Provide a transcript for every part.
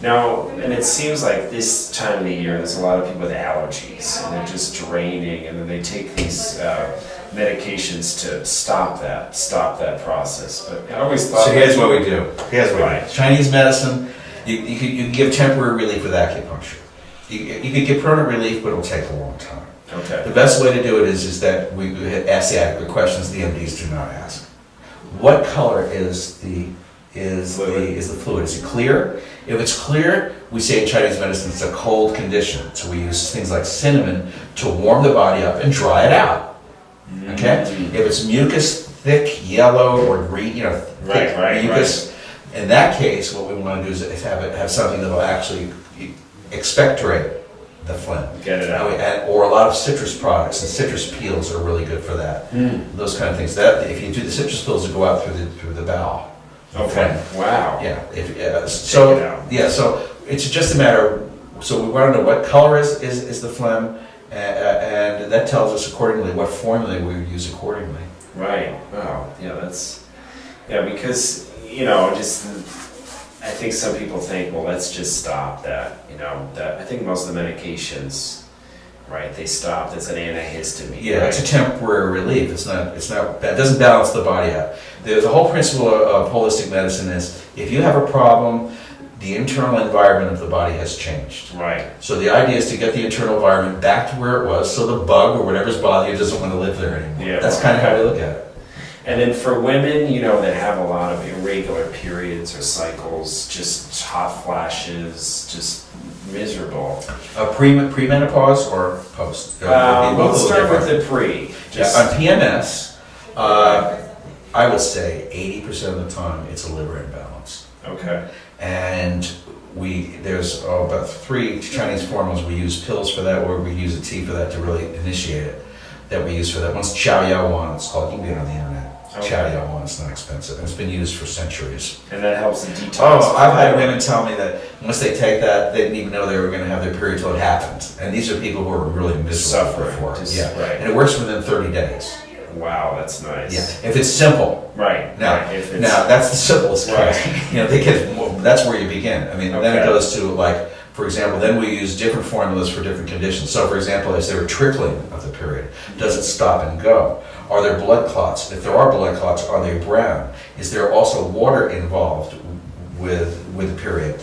Now, and it seems like this time of the year, there's a lot of people with allergies, and they're just draining, and then they take these medications to stop that process. But I always thought. So here's what we do. Here's what Right. we do. Chinese medicine, you can give temporary relief with acupuncture. You can give permanent relief, but it'll take a long time. Okay. The best way to do it is that we ask the adequate questions the MDs do not ask. What color is the fluid? Is it clear? If it's clear, we say in Chinese medicine it's a cold condition. So we use things like cinnamon to warm the body up and dry it out. Okay? If it's mucus, thick, yellow, or green, thick mucus, in that case, what we want to do is have something that will actually expectorate the phlegm. Get it out. Or a lot of citrus products, and citrus peels are really good for that. Those kind of things. That if you do the citrus peels, to go out through the bowel. Okay. Wow. Yeah. So it's just a matter. So we want to know what color is the phlegm, and that tells us accordingly what formula we use accordingly. Right. Wow. Yeah. Because I think some people think, well, let's just stop that. I think most of the medications, right? They stop. That's an antihistamine. Yeah, right? it's a temporary relief. It's not. That doesn't balance the body out. The whole principle of holistic medicine is if you have a problem, the internal environment of the body has changed. Right. So the idea is to get the internal environment back to where it was, so the bug or whatever's bothering you doesn't want to live there anymore. Yeah, that's kind of how we look at it. And then for women, that have a lot of irregular periods or cycles, just hot flashes, just miserable. Pre-menopause or post? Let's start with the pre. On PMS, I would say 80% of the time it's a liver imbalance. Okay. And there's about 3 Chinese formulas. We use pills for that, or we use a tea for that to really initiate it. That we use for that. One's Chow Yao Wan, it's called. You can get it on the internet. Okay. Chow Yao Wan, it's not expensive, and it's been used for centuries. And that helps the detox. Oh, I've had women tell me that once they take that, they didn't even know they were going to have their period till it happened. And these are people who are really miserable for it. Yeah, right. And it works within 30 days. Wow, that's nice. Yeah, if it's simple. Right. Now, right. now that's the simplest right. case. That's where you begin. I mean, then it goes to for example, then we use different formulas for different conditions. So, for example, is there a trickling of the period? Does it stop and go? Are there blood clots? If there are blood clots, are they brown? Is there also water involved with the period?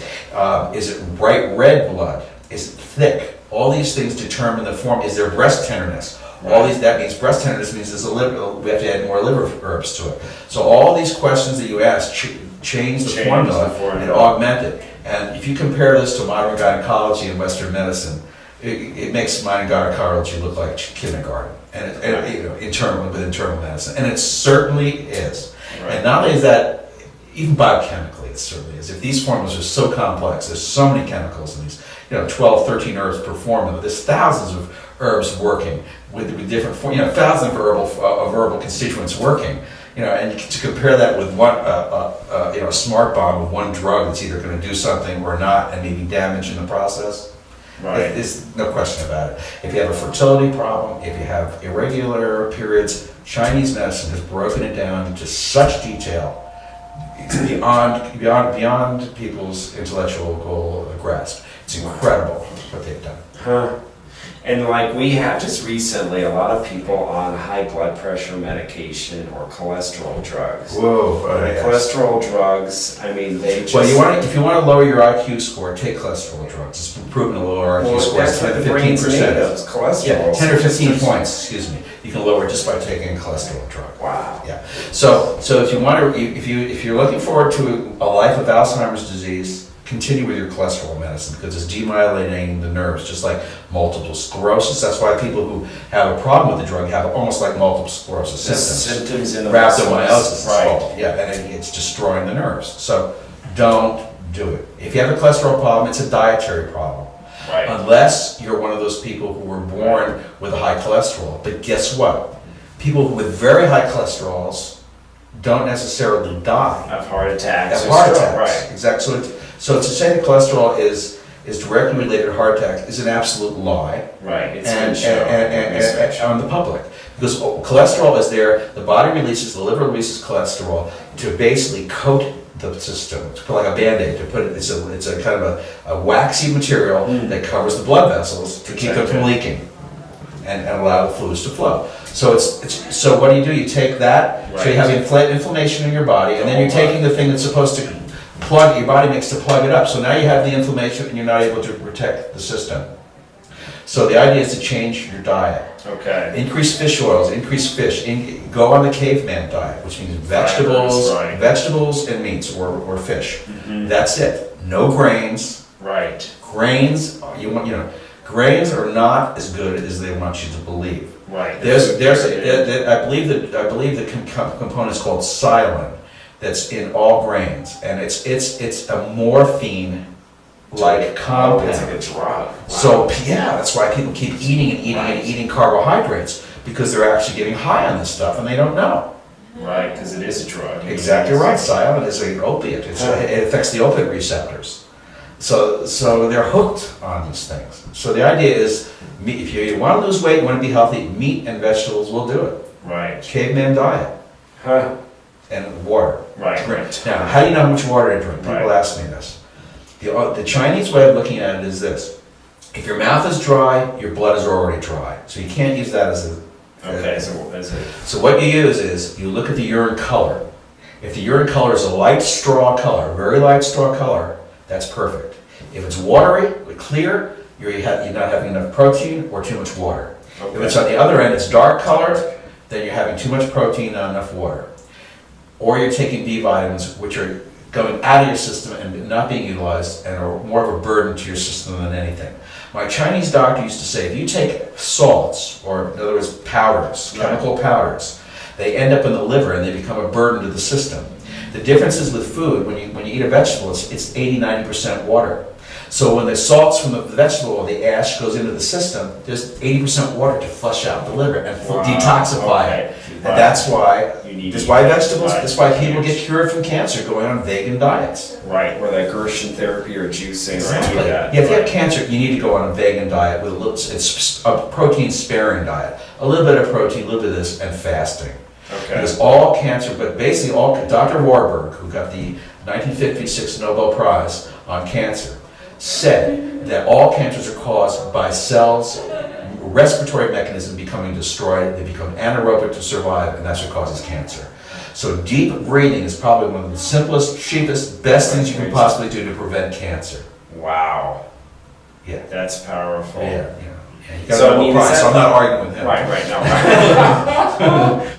Is it bright red blood? Is it thick? All these things determine the form. Is there breast tenderness? That means breast tenderness means there's we have to add more liver herbs to it. So all these questions that you ask change the formula and augment it. And if you compare this to modern gynecology and Western medicine, it makes modern gynecology look like kindergarten, internal medicine, and it certainly is. Right. And not only is that, even biochemically, it certainly is. If these formulas are so complex, there's so many chemicals in these, 12, 13 herbs per formula. There's thousands of herbs working with different, thousands of herbal constituents working. And to compare that with one, a smart bomb with one drug that's either going to do something or not, and maybe damage in the process. Right. There's no question about it. If you have a fertility problem, if you have irregular periods, Chinese medicine has broken it down into such detail, it's beyond people's intellectual grasp. It's incredible what they've done. Huh. And we have just recently a lot of people on high blood pressure medication or cholesterol drugs. Whoa! Yes. Cholesterol drugs. I mean, they just. Well, if you want to lower your IQ score, take cholesterol drugs. It's been proven to lower IQ scores 10 to 15%. Cholesterol. Yeah, 10 or 15 points. Excuse me. You can lower it just by taking a cholesterol drug. Wow. Yeah. So if you want to, if you're looking forward to a life of Alzheimer's disease, continue with your cholesterol medicine because it's demyelinating the nerves, just like multiple sclerosis. That's why people who have a problem with the drug have almost like multiple sclerosis symptoms. In the rhabdomyolysis, right? Yeah, and it's destroying the nerves. So don't do it. If you have a cholesterol problem, it's a dietary problem. Right. Unless you're one of those people who were born with a high cholesterol. But guess what? People with very high cholesterols don't necessarily die. Have heart attacks. Have heart attacks. Right. Exactly. So to say that cholesterol is directly related to heart attack is an absolute lie. Right. It's and on the public. Because cholesterol is there, the body releases, the liver releases cholesterol to basically coat the system. To put like a Band-Aid, to put it, it's a kind of a waxy material that covers the blood vessels to keep them from leaking and allow the fluids to flow. So so what do? You take that, so you have inflammation in your body, and then you're taking the thing that's supposed to plug, your body makes to plug it up. So now you have the inflammation and you're not able to protect the system. So the idea is to change your diet. Okay. Increase fish oils, increase fish, go on the caveman diet, which means vegetables and meats or fish. That's it. No grains. Right. Grains, grains are not as good as they want you to believe. Right. I believe the component is called silin that's in all grains, and it's a morphine like compound. It's like a drug. Wow. So yeah, that's why people keep eating carbohydrates, because they're actually getting high on this stuff and they don't know. Right, because it is a drug. Exactly right. Silin is an opiate. It affects the opiate receptors. So they're hooked on these things. So the idea is, if you want to lose weight, you want to be healthy, meat and vegetables will do it. Right. Caveman diet. Huh. And water. Right. Drink. Now, how do you know how much water to drink? People ask me this. The Chinese way of looking at it is this. If your mouth is dry, your blood is already dry. So you can't use that as a... Okay, so what you use is, you look at the urine color. If the urine color is a light straw color, very light straw color, that's perfect. If it's watery, clear, you're not having enough protein or too much water. Okay. If it's on the other end, it's dark colored, then you're having too much protein, not enough water. Or you're taking B vitamins, which are going out of your system and not being utilized and are more of a burden to your system than anything. My Chinese doctor used to say, if you take salts, or in other words powders, chemical powders, they end up in the liver and they become a burden to the system. The difference is with food, when you eat a vegetable, it's 80-90% water. So when the salts from the vegetable or the ash goes into the system, there's 80% water to flush out the liver and detoxify it. And that's why people get cured from cancer going on vegan diets. Right, or that Gerson therapy or juicing. Exactly. Or that. Yeah, if you have cancer, you need to go on a vegan diet with it's a protein-sparing diet. A little bit of protein, a little bit of this, and fasting. Okay. Because all cancer, but basically Dr. Warburg, who got the 1956 Nobel Prize on cancer, said that all cancers are caused by cells, respiratory mechanism becoming destroyed, they become anaerobic to survive, and that's what causes cancer. So deep breathing is probably one of the simplest, cheapest, best things you can possibly do to prevent cancer. Wow. Yeah. That's powerful. Yeah. You got a Nobel Prize, so I'm not arguing with him. Right, no.